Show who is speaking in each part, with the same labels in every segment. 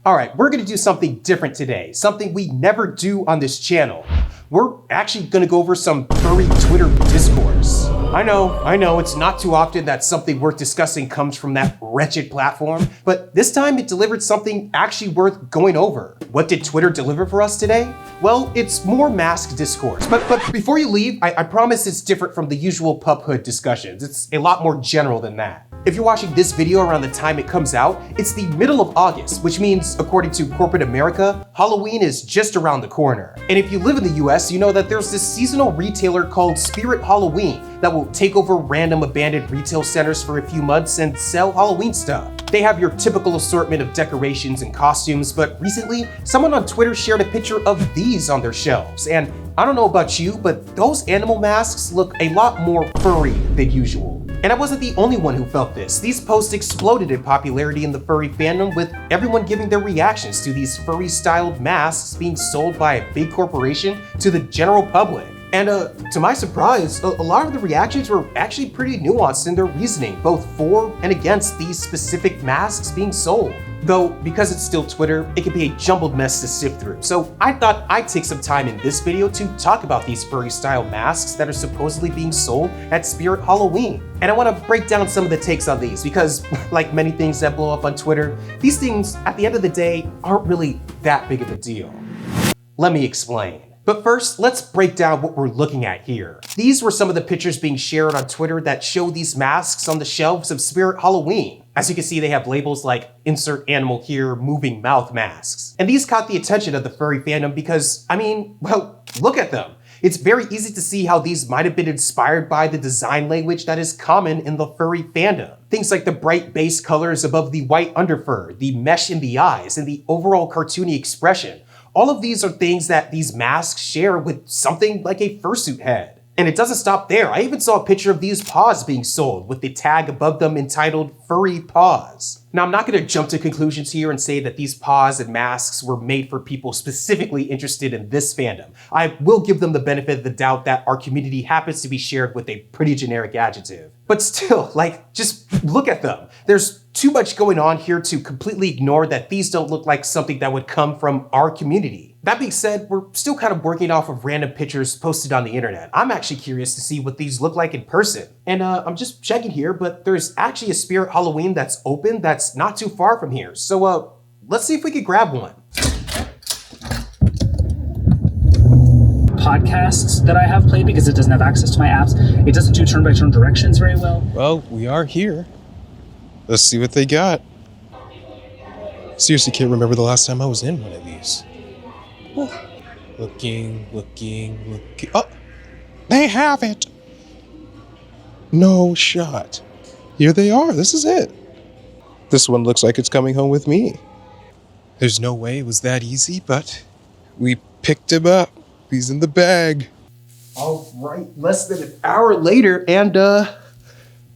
Speaker 1: All right, we're gonna do something different today, something we never do on this channel. We're actually gonna go over some furry Twitter discourse. I know, it's not too often that something worth discussing comes from that wretched platform, but this time it delivered something actually worth going over. What did Twitter deliver for us today? Well, it's more masked discourse. But before you leave, I promise it's different from the usual pubhood discussions. It's a lot more general than that. If you're watching this video around the time it comes out, it's the middle of August, which means, according to corporate America, Halloween is just around the corner. And if you live in the US, you know that there's this seasonal retailer called Spirit Halloween that will take over random abandoned retail centers for a few months and sell Halloween stuff. They have your typical assortment of decorations and costumes, but recently, someone on Twitter shared a picture of these on their shelves. And I don't know about you, but those animal masks look a lot more furry than usual. And I wasn't the only one who felt this. These posts exploded in popularity in the furry fandom, with everyone giving their reactions to these furry-styled masks being sold by a big corporation to the general public. And to my surprise, a lot of the reactions were actually pretty nuanced in their reasoning, both for and against these specific masks being sold. Though, because it's still Twitter, it can be a jumbled mess to sift through. So I thought I'd take some time in this video to talk about these furry-style masks that are supposedly being sold at Spirit Halloween. And I want to break down some of the takes on these because, like many things that blow up on Twitter, these things, at the end of the day, aren't really that big of a deal. Let me explain. But first, let's break down what we're looking at here. These were some of the pictures being shared on Twitter that show these masks on the shelves of Spirit Halloween. As you can see, they have labels like insert animal here, moving mouth masks. And these caught the attention of the furry fandom because, well, look at them. It's very easy to see how these might have been inspired by the design language that is common in the furry fandom. Things like the bright base colors above the white underfur, the mesh in the eyes, and the overall cartoony expression. All of these are things that these masks share with something like a fursuit head. And it doesn't stop there. I even saw a picture of these paws being sold with the tag above them entitled Furry Paws. Now, I'm not going to jump to conclusions here and say that these paws and masks were made for people specifically interested in this fandom. I will give them the benefit of the doubt that our community happens to be shared with a pretty generic adjective. But still, just look at them. There's too much going on here to completely ignore that these don't look like something that would come from our community. That being said, we're still kind of working off of random pictures posted on the internet. I'm actually curious to see what these look like in person. And I'm just checking here, but there's actually a Spirit Halloween that's open that's not too far from here. So let's see if we could grab one.
Speaker 2: Podcasts that I have played because it doesn't have access to my apps. It doesn't do turn-by-turn directions very well.
Speaker 3: Well, we are here. Let's see what they got. Seriously, can't remember the last time I was in one of these. Oh. Looking. Oh, they have it. No shot. Here they are. This is it. This one looks like it's coming home with me. There's no way it was that easy, but we picked him up. He's in the bag.
Speaker 1: All right, less than an hour later, and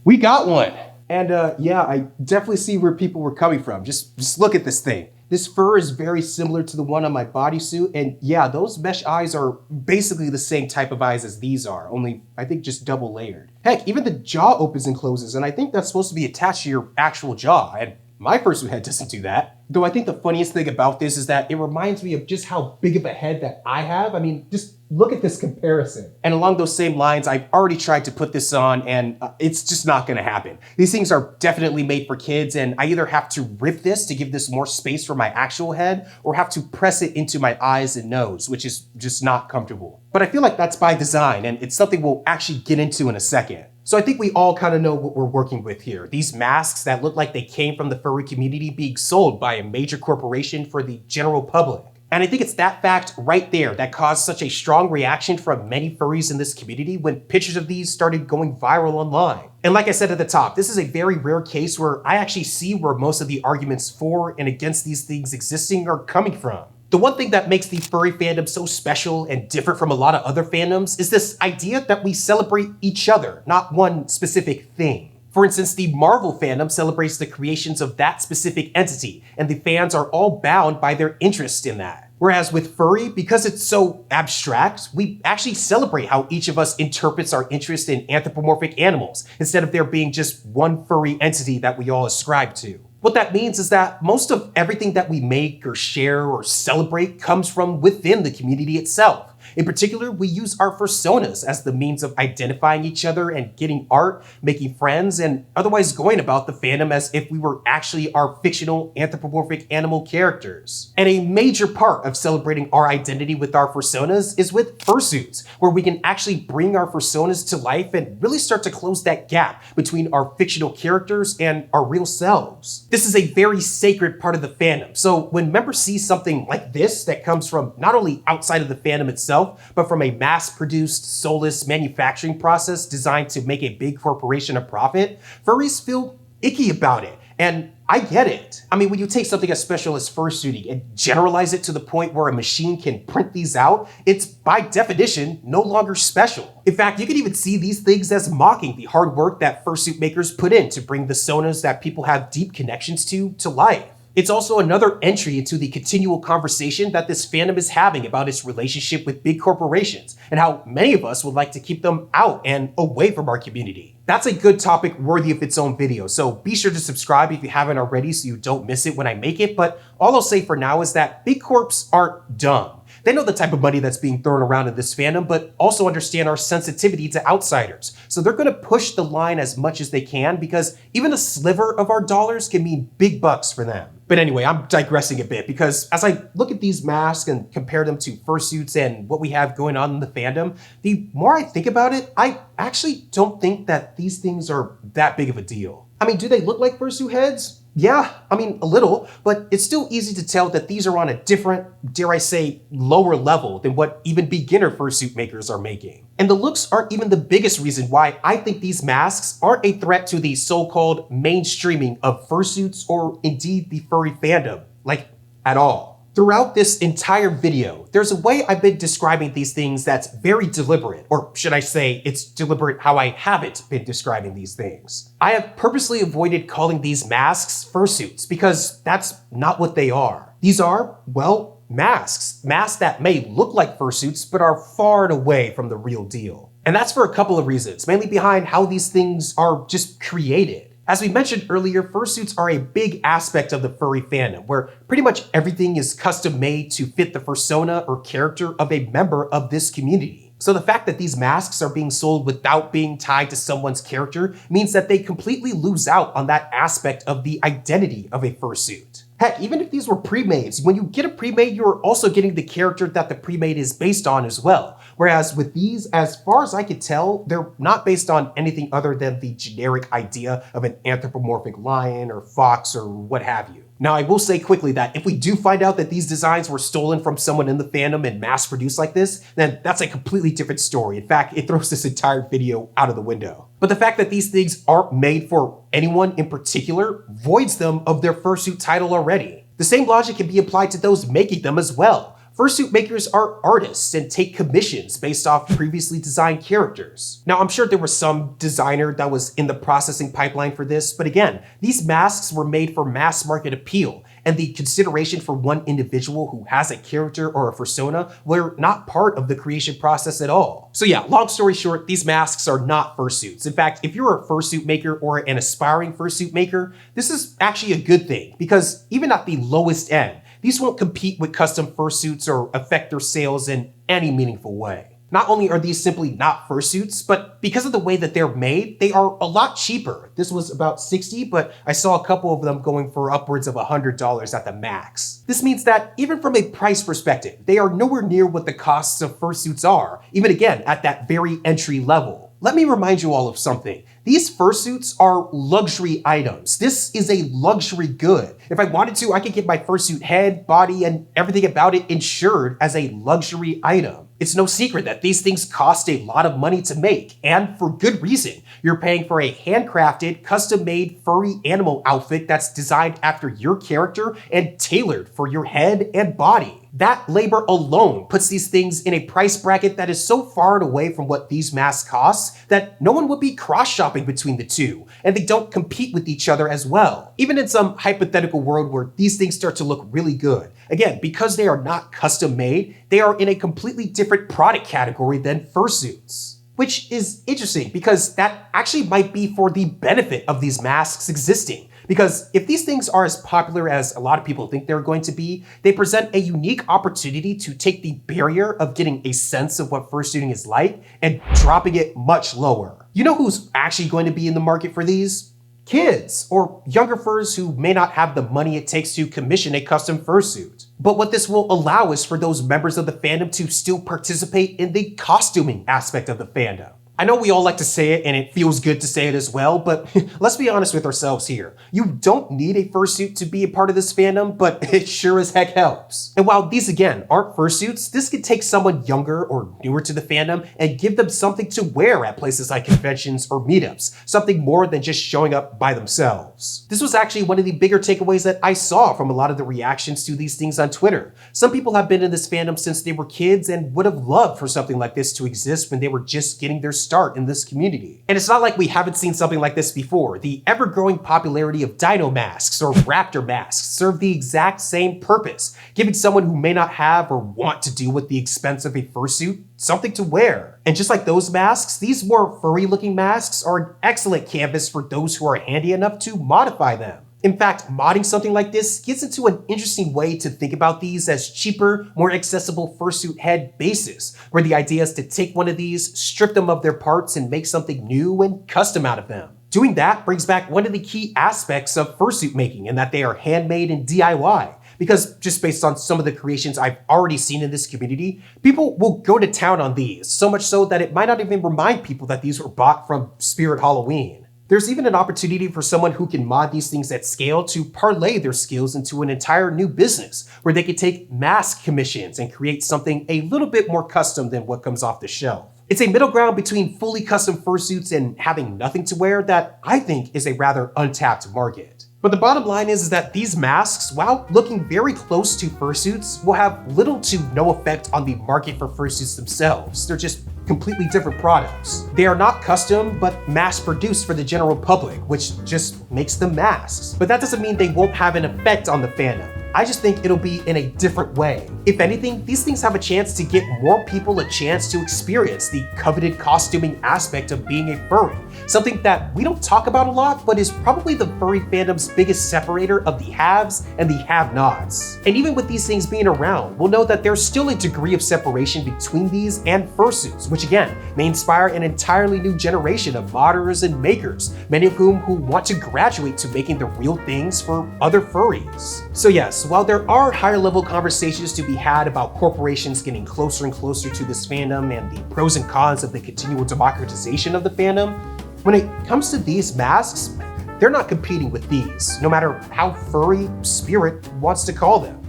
Speaker 1: we got one. And yeah, I definitely see where people were coming from. Just look at this thing. This fur is very similar to the one on my bodysuit, and yeah, those mesh eyes are basically the same type of eyes as these are, only I think just double layered. Heck, even the jaw opens and closes, and I think that's supposed to be attached to your actual jaw, and my fursuit head doesn't do that. Though I think the funniest thing about this is that it reminds me of just how big of a head that I have. Just look at this comparison. And along those same lines, I've already tried to put this on and it's just not gonna happen. These things are definitely made for kids, and I either have to rip this to give this more space for my actual head or have to press it into my eyes and nose, which is just not comfortable. But I feel like that's by design, and it's something we'll actually get into in a second. So I think we all kind of know what we're working with here. These masks that look like they came from the furry community being sold by a major corporation for the general public. And I think it's that fact right there that caused such a strong reaction from many furries in this community when pictures of these started going viral online. And like I said at the top, this is a very rare case where I actually see where most of the arguments for and against these things existing are coming from. The one thing that makes the furry fandom so special and different from a lot of other fandoms is this idea that we celebrate each other, not one specific thing. For instance, the Marvel fandom celebrates the creations of that specific entity, and the fans are all bound by their interest in that. Whereas with furry, because it's so abstract, we actually celebrate how each of us interprets our interest in anthropomorphic animals, instead of there being just one furry entity that we all ascribe to. What that means is that most of everything that we make or share or celebrate comes from within the community itself. In particular, we use our fursonas as the means of identifying each other and getting art, making friends, and otherwise going about the fandom as if we were actually our fictional anthropomorphic animal characters. And a major part of celebrating our identity with our fursonas is with fursuits, where we can actually bring our fursonas to life and really start to close that gap between our fictional characters and our real selves. This is a very sacred part of the fandom, so when members see something like this that comes from not only outside of the fandom itself, but from a mass-produced, soulless manufacturing process designed to make a big corporation a profit, furries feel icky about it. And I get it. I mean, when you take something as special as fursuiting and generalize it to the point where a machine can print these out, it's by definition no longer special. In fact, you can even see these things as mocking the hard work that fursuit makers put in to bring the sonas that people have deep connections to life. It's also another entry into the continual conversation that this fandom is having about its relationship with big corporations and how many of us would like to keep them out and away from our community. That's a good topic worthy of its own video, so be sure to subscribe if you haven't already so you don't miss it when I make it, but all I'll say for now is that big corps aren't dumb. They know the type of money that's being thrown around in this fandom, but also understand our sensitivity to outsiders. So they're gonna push the line as much as they can because even a sliver of our dollars can mean big bucks for them. But anyway, I'm digressing a bit because as I look at these masks and compare them to fursuits and what we have going on in the fandom, the more I think about it, I actually don't think that these things are that big of a deal. I mean, do they look like fursuit heads? Yeah, I mean, a little, but it's still easy to tell that these are on a different, dare I say, lower level than what even beginner fursuit makers are making. And the looks aren't even the biggest reason why I think these masks aren't a threat to the so-called mainstreaming of fursuits or indeed the furry fandom, like, at all. Throughout this entire video, there's a way I've been describing these things that's very deliberate, or should I say it's deliberate how I haven't been describing these things. I have purposely avoided calling these masks fursuits because that's not what they are. These are, well, masks. Masks that may look like fursuits but are far and away from the real deal. And that's for a couple of reasons, mainly behind how these things are just created. As we mentioned earlier, fursuits are a big aspect of the furry fandom, where pretty much everything is custom made to fit the persona or character of a member of this community. So the fact that these masks are being sold without being tied to someone's character means that they completely lose out on that aspect of the identity of a fursuit. Heck, even if these were pre-mades, when you get a pre-made, you're also getting the character that the pre-made is based on as well. Whereas with these, as far as I could tell, they're not based on anything other than the generic idea of an anthropomorphic lion or fox or what have you. Now, I will say quickly that if we do find out that these designs were stolen from someone in the fandom and mass-produced like this, then that's a completely different story. In fact, it throws this entire video out of the window. But the fact that these things aren't made for anyone in particular voids them of their fursuit title already. The same logic can be applied to those making them as well. Fursuit makers are artists and take commissions based off previously designed characters. Now, I'm sure there was some designer that was in the processing pipeline for this, but again, these masks were made for mass market appeal, and the consideration for one individual who has a character or a persona were not part of the creation process at all. So yeah, long story short, these masks are not fursuits. In fact, if you're a fursuit maker or an aspiring fursuit maker, this is actually a good thing, because even at the lowest end, these won't compete with custom fursuits or affect their sales in any meaningful way. Not only are these simply not fursuits, but because of the way that they're made, they are a lot cheaper. This was about $60, but I saw a couple of them going for upwards of $100 at the max. This means that even from a price perspective, they are nowhere near what the costs of fursuits are, even again at that very entry level. Let me remind you all of something. These fursuits are luxury items. This is a luxury good. If I wanted to, I could get my fursuit head, body, and everything about it insured as a luxury item. It's no secret that these things cost a lot of money to make, and for good reason. You're paying for a handcrafted, custom-made furry animal outfit that's designed after your character and tailored for your head and body. That labor alone puts these things in a price bracket that is so far away from what these masks cost that no one would be cross-shopping between the two, and they don't compete with each other as well. Even in some hypothetical world where these things start to look really good, again, because they are not custom-made, they are in a completely different product category than fursuits. Which is interesting because that actually might be for the benefit of these masks existing. Because if these things are as popular as a lot of people think they're going to be, they present a unique opportunity to take the barrier of getting a sense of what fursuiting is like and dropping it much lower. You know who's actually going to be in the market for these? Kids, or younger furs who may not have the money it takes to commission a custom fursuit. But what this will allow is for those members of the fandom to still participate in the costuming aspect of the fandom. I know we all like to say it and it feels good to say it as well, but let's be honest with ourselves here. You don't need a fursuit to be a part of this fandom, but it sure as heck helps. And while these again aren't fursuits, this could take someone younger or newer to the fandom and give them something to wear at places like conventions or meetups, something more than just showing up by themselves. This was actually one of the bigger takeaways that I saw from a lot of the reactions to these things on Twitter. Some people have been in this fandom since they were kids and would have loved for something like this to exist when they were just getting their start in this community. And it's not like we haven't seen something like this before. The ever-growing popularity of dino masks or raptor masks serve the exact same purpose, giving someone who may not have or want to deal with the expense of a fursuit something to wear. And just like those masks, these more furry-looking masks are an excellent canvas for those who are handy enough to modify them. In fact, modding something like this gets into an interesting way to think about these as cheaper, more accessible fursuit head bases, where the idea is to take one of these, strip them of their parts, and make something new and custom out of them. Doing that brings back one of the key aspects of fursuit making, in that they are handmade and DIY. Because just based on some of the creations I've already seen in this community, people will go to town on these, so much so that it might not even remind people that these were bought from Spirit Halloween. There's even an opportunity for someone who can mod these things at scale to parlay their skills into an entire new business, where they could take mask commissions and create something a little bit more custom than what comes off the shelf. It's a middle ground between fully custom fursuits and having nothing to wear that I think is a rather untapped market. But the bottom line is that these masks, while looking very close to fursuits, will have little to no effect on the market for fursuits themselves. They're just completely different products. They are not custom, but mass-produced for the general public, which just makes them masks. But that doesn't mean they won't have an effect on the fandom. I just think it'll be in a different way. If anything, these things have a chance to get more people a chance to experience the coveted costuming aspect of being a furry, something that we don't talk about a lot, but is probably the furry fandom's biggest separator of the haves and the have-nots. And even with these things being around, we'll know that there's still a degree of separation between these and fursuits, which again, may inspire an entirely new generation of modders and makers, many of whom who want to graduate to making the real things for other furries. So yes, while there are higher level conversations to be had about corporations getting closer and closer to this fandom and the pros and cons of the continual democratization of the fandom, when it comes to these masks, they're not competing with these, no matter how furry Spirit wants to call them.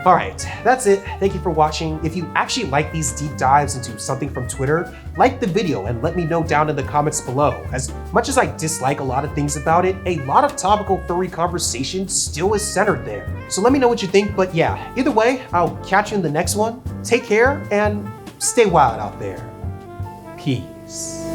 Speaker 1: Alright, that's it. Thank you for watching. If you actually like these deep dives into something from Twitter, like the video and let me know down in the comments below. As much as I dislike a lot of things about it, a lot of topical furry conversation still is centered there. So let me know what you think, but yeah, either way, I'll catch you in the next one. Take care and stay wild out there. Peace.